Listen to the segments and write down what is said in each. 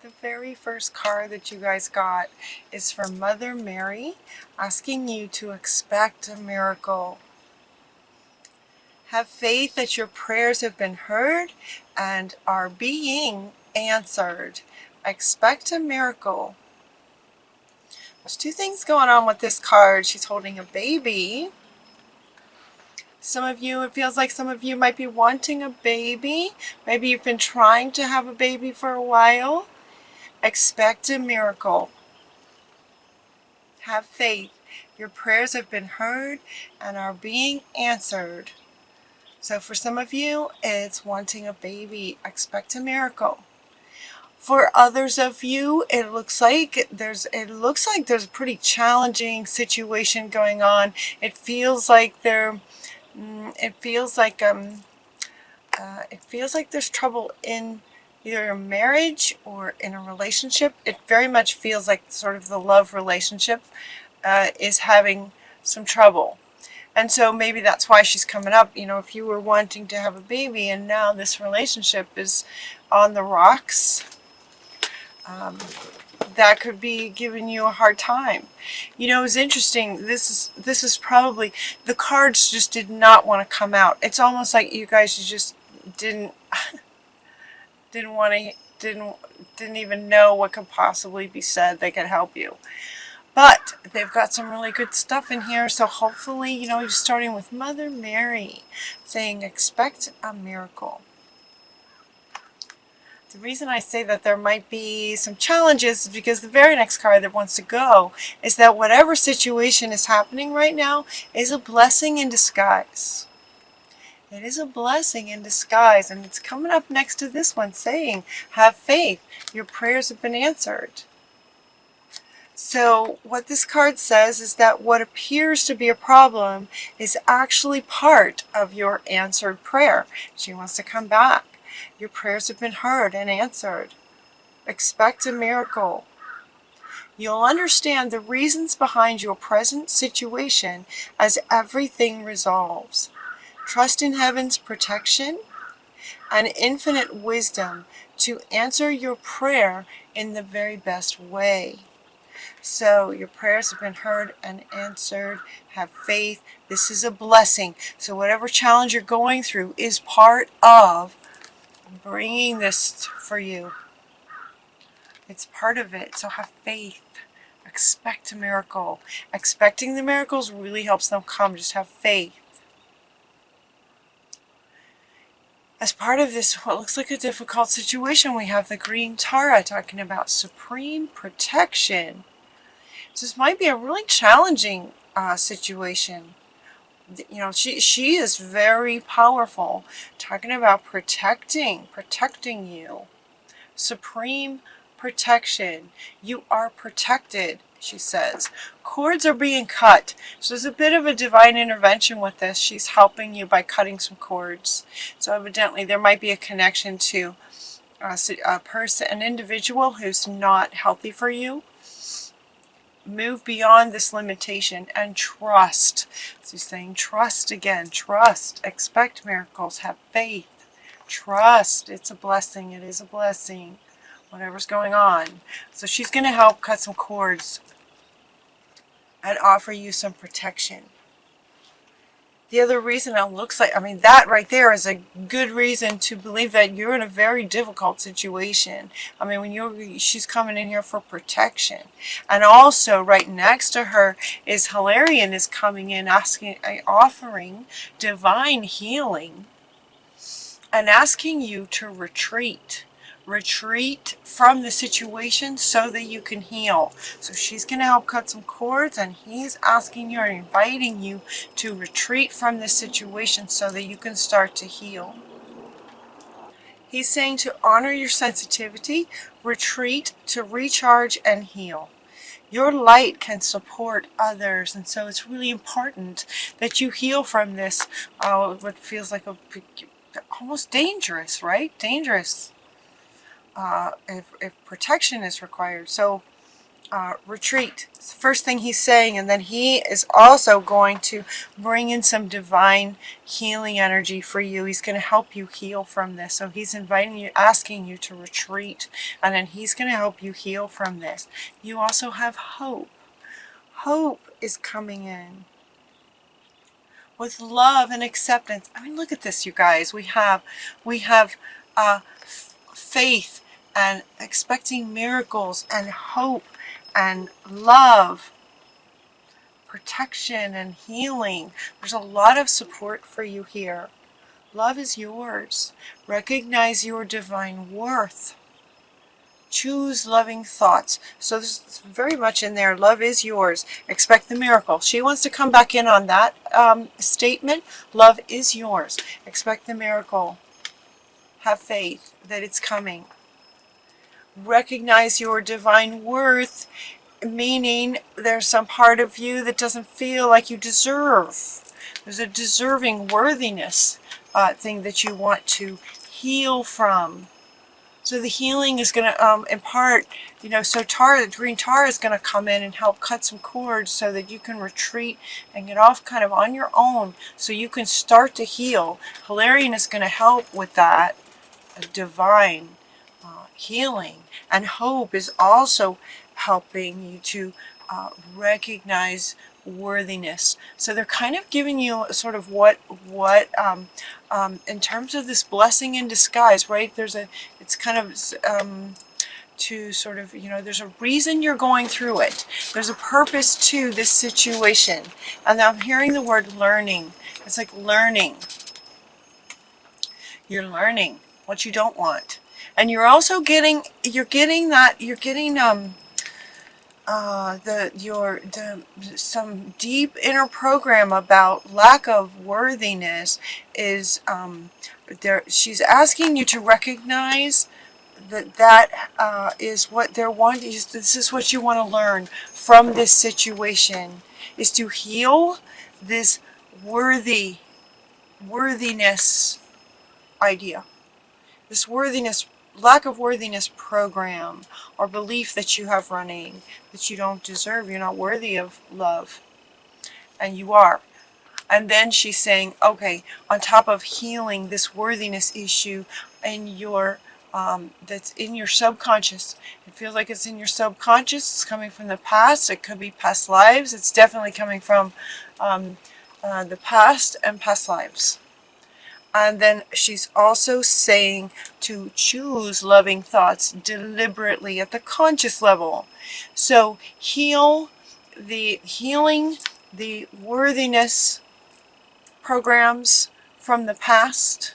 The very first card that you guys got is from Mother Mary, asking you to expect a miracle. Have faith that your prayers have been heard and are being answered. Expect a miracle. There's two things going on with this card. She's holding a baby. Some of you, it feels like some of you might be wanting a baby. Maybe you've been trying to have a baby for a while. Expect a miracle. Have faith. Your prayers have been heard and are being answered. So for some of you, it's wanting a baby. Expect a miracle. For others of you, it looks like there's a pretty challenging situation going on. It feels like there's trouble in either a marriage or in a relationship. It very much feels like sort of the love relationship is having some trouble. And so maybe that's why she's coming up. You know, if you were wanting to have a baby and now this relationship is on the rocks, that could be giving you a hard time. You know, it's interesting. This is probably, the cards just did not want to come out. It's almost like you guys just didn't even know what could possibly be said that could help you. But they've got some really good stuff in here. So hopefully, you know, you're starting with Mother Mary saying expect a miracle. The reason I say that there might be some challenges is because the very next card that wants to go is that whatever situation is happening right now is a blessing in disguise. It is a blessing in disguise, and it's coming up next to this one saying, have faith, your prayers have been answered. So what this card says is that what appears to be a problem is actually part of your answered prayer. She wants to come back. Your prayers have been heard and answered. Expect a miracle. You'll understand the reasons behind your present situation as everything resolves. Trust in heaven's protection and infinite wisdom to answer your prayer in the very best way. So your prayers have been heard and answered. Have faith. This is a blessing. So whatever challenge you're going through is part of bringing this for you. It's part of it. So have faith. Expect a miracle. Expecting the miracles really helps them come. Just have faith. As part of this, what looks like a difficult situation, we have the green Tara talking about supreme protection. So this might be a really challenging situation. You know, she is very powerful, talking about protecting you. Supreme protection. You are protected, she says. Cords are being cut. So there's a bit of a divine intervention with this. She's helping you by cutting some cords. So evidently there might be a connection to a person, an individual who's not healthy for you. Move beyond this limitation and trust. So he's saying trust again. Trust. Expect miracles. Have faith. Trust. It's a blessing. It is a blessing. Whatever's going on. So she's going to help cut some cords and offer you some protection. The other reason it looks like, I mean, that right there is a good reason to believe that you're in a very difficult situation. I mean, when she's coming in here for protection. And also right next to her is Hilarion is coming in offering divine healing and asking you to retreat. Retreat from the situation so that you can heal. So she's going to help cut some cords, and he's asking you or inviting you to retreat from this situation so that you can start to heal. He's saying to honor your sensitivity, retreat to recharge and heal. Your light can support others, and so it's really important that you heal from this, what feels like almost dangerous, right? Dangerous. If protection is required. So retreat. It's the first thing he's saying, and then he is also going to bring in some divine healing energy for you. He's going to help you heal from this. So he's inviting you, asking you to retreat, and then he's going to help you heal from this. You also have hope. Hope is coming in with love and acceptance. I mean, look at this, you guys. We have faith and expecting miracles and hope and love, protection and healing. There's a lot of support for you here. Love is yours. Recognize your divine worth. Choose loving thoughts. So this is very much in there. Love is yours. Expect the miracle. She wants to come back in on that statement. Love is yours. Expect the miracle. Have faith that it's coming. Recognize your divine worth, meaning there's some part of you that doesn't feel like you deserve. There's a deserving worthiness thing that you want to heal from. So the healing is going to impart, so the green tar is going to come in and help cut some cords so that you can retreat and get off kind of on your own so you can start to heal. Hilarion is going to help with that divine healing. And hope is also helping you to recognize worthiness. So they're kind of giving you sort of what in terms of this blessing in disguise, right? It's kind of to sort of, there's a reason you're going through it. There's a purpose to this situation. And I'm hearing the word learning. It's like learning. You're learning what you don't want. And you're also getting some deep inner program about lack of worthiness is there. She's asking you to recognize that is what they're wanting. This is what you want to learn from this situation, is to heal this worthiness idea, this lack of worthiness program or belief that you have running, that you don't deserve, you're not worthy of love, and you are. And then she's saying, okay, on top of healing this worthiness issue in your that's in your subconscious. It feels like it's in your subconscious. It's coming from the past. It could be past lives. It's definitely coming from the past and past lives. And then she's also saying to choose loving thoughts deliberately at the conscious level. So healing the worthiness programs from the past.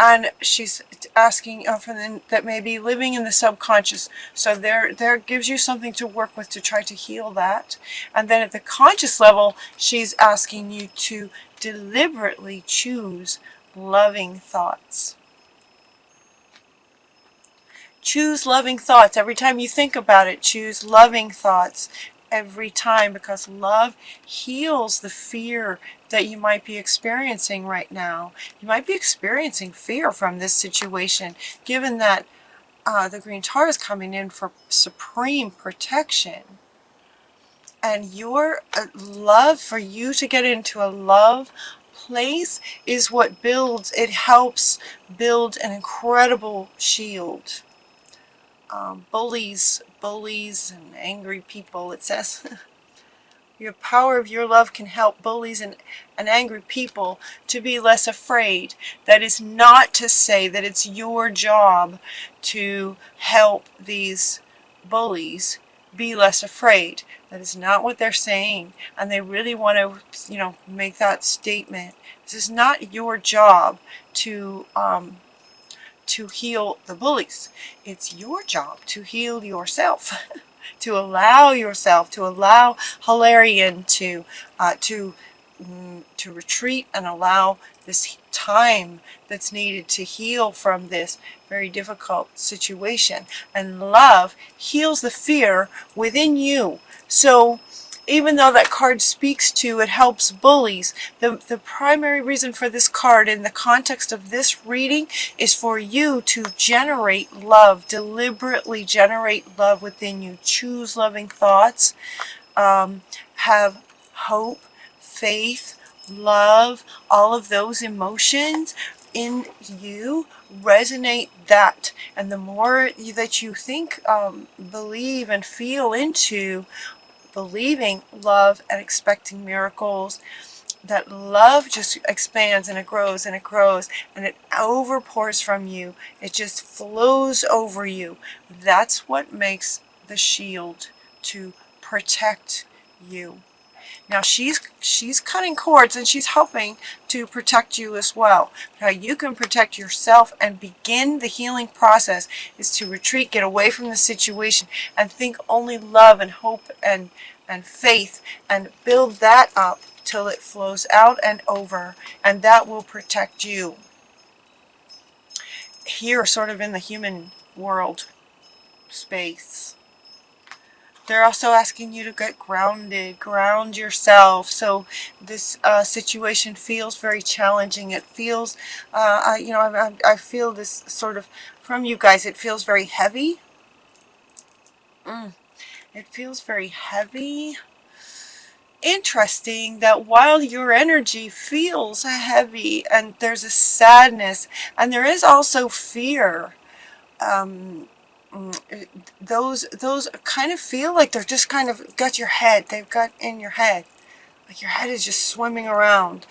And she's asking for them that may be living in the subconscious. So there gives you something to work with to try to heal that. And then at the conscious level, she's asking you to deliberately choose loving thoughts. Choose loving thoughts. Every time you think about it, choose loving thoughts every time, because love heals the fear that you might be experiencing right now. You might be experiencing fear from this situation, given that the green tar is coming in for supreme protection. And your love, for you to get into a love place, is what builds, it helps build an incredible shield. Bullies and angry people, it says. Your power of your love can help bullies and angry people to be less afraid. That is not to say that it's your job to help these bullies be less afraid. That is not what they're saying. And they really want to, make that statement. This is not your job to heal the bullies. It's your job to heal yourself. To allow yourself, to allow Hilarion to retreat and allow this time that's needed to heal from this very difficult situation. And love heals the fear within you. So even though that card speaks to, it helps bullies, the primary reason for this card in the context of this reading is for you to generate love, deliberately generate love within you. Choose loving thoughts, have hope, faith, love, all of those emotions in you, resonate that. And the more that you think, believe and feel into believing love and expecting miracles, that love just expands and it grows and it grows and it overpours from you. It just flows over you. That's what makes the shield to protect you. Now she's cutting cords and she's helping to protect you as well. How you can protect yourself and begin the healing process is to retreat, get away from the situation, and think only love and hope and faith, and build that up till it flows out and over, and that will protect you. Here, sort of in the human world space, they're also asking you to get grounded, ground yourself. So this situation feels very challenging. It feels, I feel this sort of from you guys. It feels very heavy. It feels very heavy. Interesting that while your energy feels heavy and there's a sadness and there is also fear, those kind of feel like they're just kind of got your head. They've got in your head, like your head is just swimming around,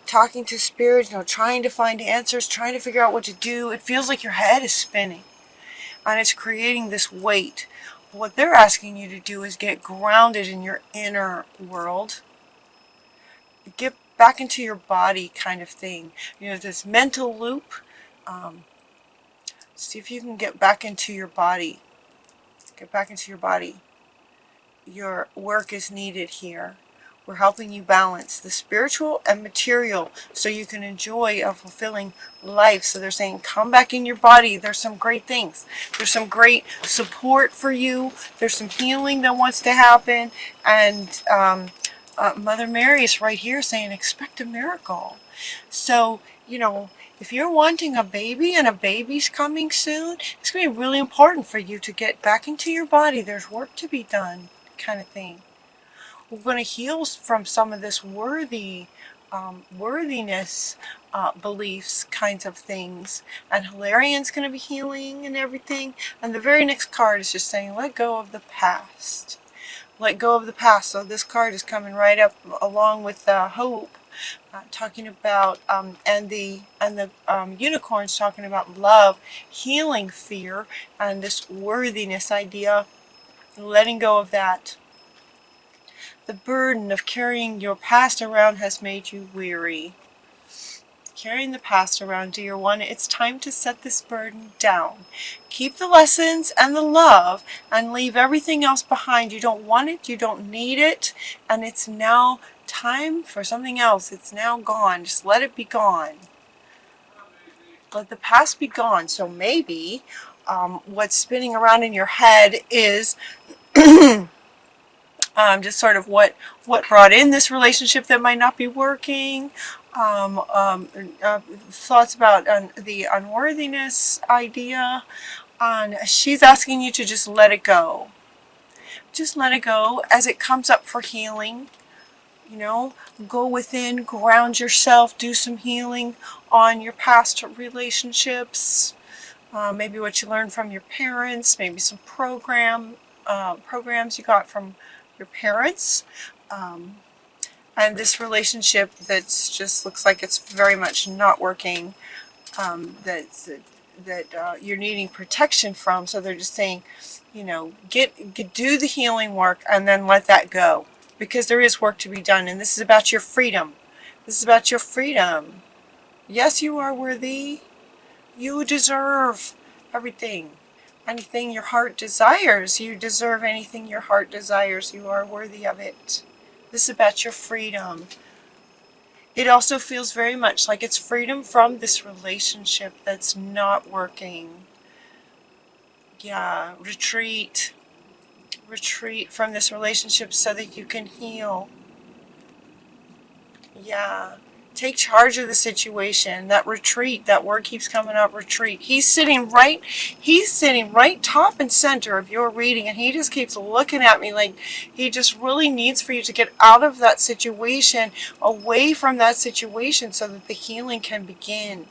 talking to spirit, trying to find answers, trying to figure out what to do. It feels like your head is spinning and it's creating this weight. What they're asking you to do is get grounded in your inner world, get back into your body, kind of thing. This mental loop. See if you can get back into your body. Get back into your body. Your work is needed here. We're helping you balance the spiritual and material so you can enjoy a fulfilling life. So they're saying, come back in your body. There's some great things. There's some great support for you. There's some healing that wants to happen. And Mother Mary is right here saying, expect a miracle. So, if you're wanting a baby and a baby's coming soon, it's going to be really important for you to get back into your body. There's work to be done, kind of thing. We're going to heal from some of this worthiness beliefs kinds of things. And Hilarian's going to be healing and everything. And the very next card is just saying, let go of the past. Let go of the past. So this card is coming right up along with hope. Talking about and the unicorns talking about love, healing fear, and this worthiness idea, letting go of that. The burden of carrying your past around has made you weary. Carrying the past around, dear one, it's time to set this burden down. Keep the lessons and the love and leave everything else behind. You don't want it, you don't need it, and it's now time for something else. It's now gone. Just let it be gone. Let the past be gone. So maybe what's spinning around in your head is just sort of what brought in this relationship that might not be working. Thoughts about the unworthiness idea. She's asking you to just let it go. Just let it go as it comes up for healing. Go within, ground yourself, do some healing on your past relationships. Maybe what you learned from your parents, maybe some programs you got from your parents. And this relationship that's just looks like it's very much not working, that you're needing protection from. So they're just saying, do the healing work and then let that go. Because there is work to be done, and this is about your freedom. This is about your freedom. Yes, you are worthy. You deserve everything. Anything your heart desires. You deserve anything your heart desires. You are worthy of it. This is about your freedom. It also feels very much like it's freedom from this relationship that's not working. Yeah, retreat. retreat from this relationship so that you can heal. Yeah. Take charge of the situation. That retreat, that word keeps coming up, retreat. He's sitting right top and center of your reading, and he just keeps looking at me like he just really needs for you to get out of that situation, away from that situation, so that the healing can begin.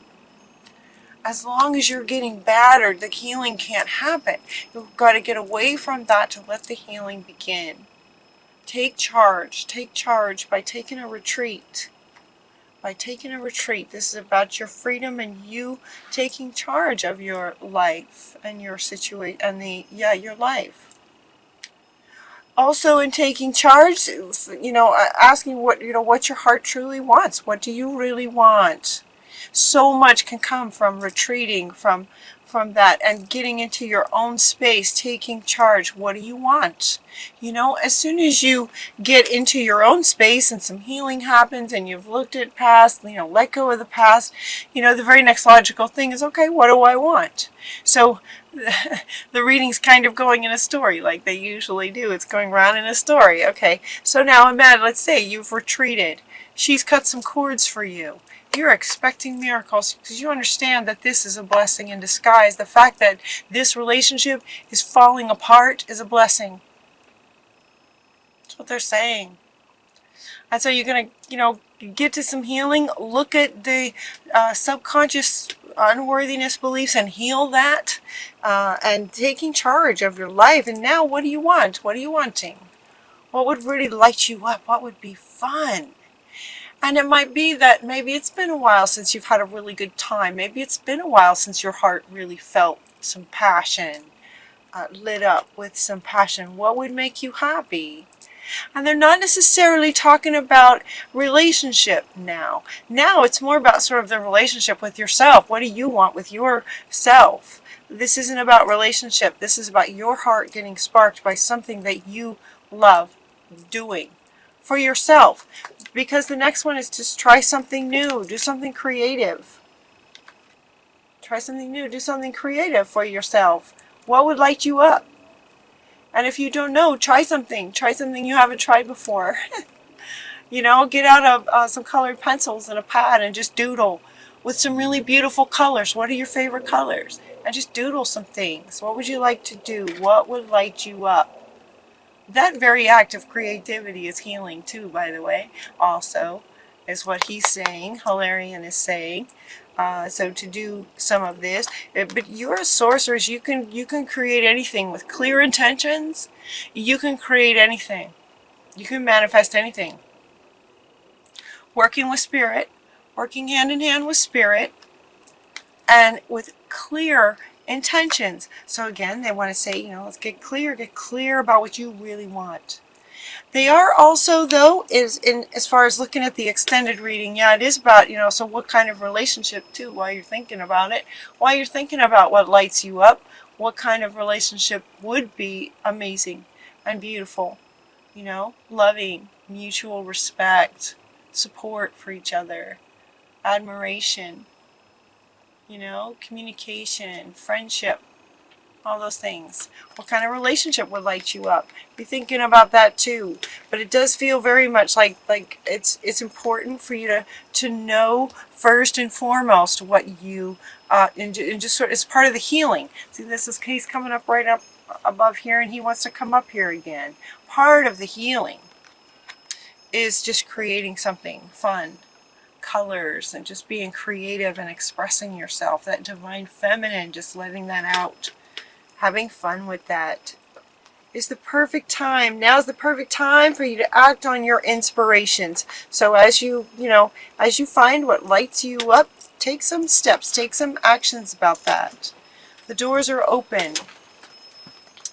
As long as you're getting battered, the healing can't happen. You've got to get away from that to let the healing begin. Take charge by taking a retreat. By taking a retreat. This is about your freedom and you taking charge of your life and your situation and your life. Also, in taking charge, asking what your heart truly wants. What do you really want? So much can come from retreating from that and getting into your own space, taking charge. What do you want? As soon as you get into your own space and some healing happens and you've looked at past, let go of the past, the very next logical thing is, okay, what do I want? So the reading's kind of going in a story like they usually do. It's going around in a story. Okay, so now imagine, let's say you've retreated. She's cut some cords for you. You're expecting miracles because you understand that this is a blessing in disguise. The fact that this relationship is falling apart is a blessing. That's what they're saying. And so you're going to, get to some healing, look at the subconscious unworthiness beliefs and heal that, and taking charge of your life. And now what do you want? What are you wanting? What would really light you up? What would be fun? And it might be that maybe it's been a while since you've had a really good time. Maybe it's been a while since your heart really felt some passion, lit up with some passion. What would make you happy? And they're not necessarily talking about relationship now. Now it's more about sort of the relationship with yourself. What do you want with yourself? This isn't about relationship. This is about your heart getting sparked by something that you love doing for yourself. Because the next one is just try something new. Do something creative. Try something new. Do something creative for yourself. What would light you up? And if you don't know, try something. Try something you haven't tried before. Get out of some colored pencils and a pad and just doodle with some really beautiful colors. What are your favorite colors? And just doodle some things. What would you like to do? What would light you up? That very act of creativity is healing too, by the way, also, is what he's saying, Hilarion is saying. So to do some of this, but you're a sorceress. You can create anything with clear intentions. You can create anything. You can manifest anything. Working with spirit, working hand in hand with spirit, and with clear intentions. So again, they want to say, let's get clear about what you really want. They are also, though, as far as looking at the extended reading, it is about, so what kind of relationship, too, while you're thinking about it, while you're thinking about what lights you up, what kind of relationship would be amazing and beautiful, loving, mutual respect, support for each other, admiration, communication, friendship, all those things. What kind of relationship would light you up? Be thinking about that too. But it does feel very much like it's important for you to know first and foremost what you and just sort of as part of the healing. See, this is case coming up right up above here, and he wants to come up here again. Part of the healing is just creating something fun. Colors and just being creative and expressing yourself, that divine feminine, just letting that out, having fun with that. Is the perfect time. Now's the perfect time for you to act on your inspirations. So as you find what lights you up, take some steps, take some actions about that. The doors are open.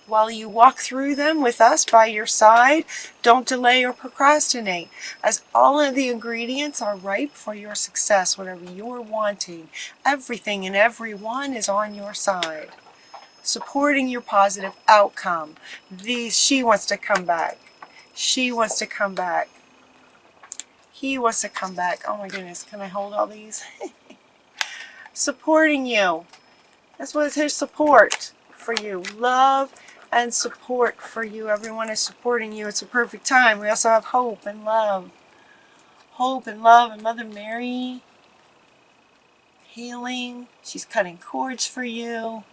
While you walk through them with us by your side, don't delay or procrastinate, as all of the ingredients are ripe for your success. Whatever you're wanting, everything and everyone is on your side, supporting your positive outcome. She wants to come back. She wants to come back. He wants to come back. Oh my goodness, can I hold all these? Supporting you. That's what it's here, support for you. Love and support for you. Everyone is supporting you. It's a perfect time. We also have hope and love. Hope and love and Mother Mary. Healing. She's cutting cords for you.